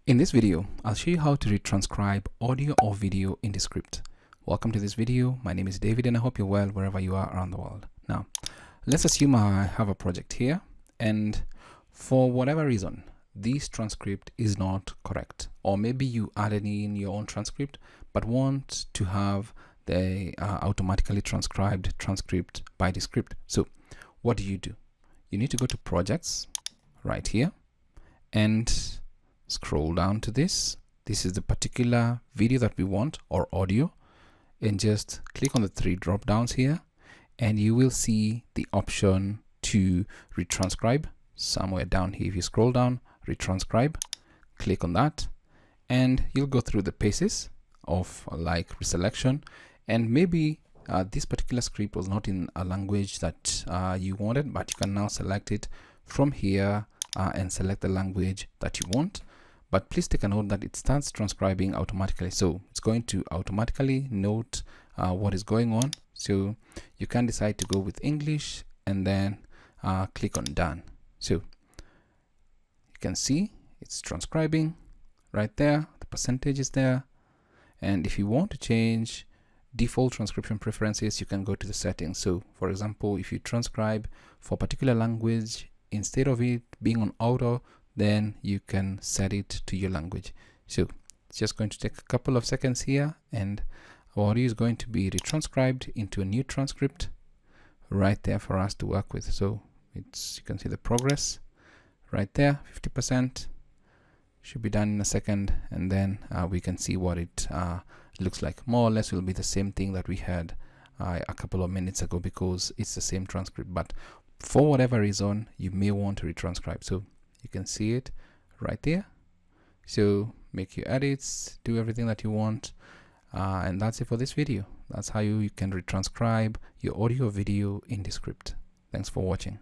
In this video, I'll show you how to retranscribe audio or video in Descript. Welcome to this video. My name is David and I hope you're well wherever you are around the world. Now, let's assume I have a project here and for whatever reason, this transcript is not correct. Or maybe you added in your own transcript but want to have the automatically transcribed transcript by Descript. So what do? You need to go to projects right here and scroll down to this. This is the particular video that we want or audio, and just click on the three drop downs here and you will see the option to retranscribe somewhere down here. If you scroll down, retranscribe, click on that and you'll go through the paces of like reselection, and maybe this particular script was not in a language that you wanted, but you can now select it from here and select the language that you want. But please take a note that it starts transcribing automatically, so it's going to automatically note what is going on. So you can decide to go with English and then click on done. So you can see it's transcribing right there, the percentage is there. And if you want to change default transcription preferences, you can go to the settings. So for example, if you transcribe for a particular language, instead of it being on auto, then you can set it to your language. So it's just going to take a couple of seconds here and our audio is going to be retranscribed into a new transcript right there for us to work with. So it's, you can see the progress right there, 50%. Should be done in a second, and then we can see what it looks like. More or less will be the same thing that we had a couple of minutes ago, because it's the same transcript, but for whatever reason you may want to retranscribe. So you can see it right there. So make your edits, do everything that you want, and that's it for this video. That's how you can retranscribe your audio or video in Descript. Thanks for watching.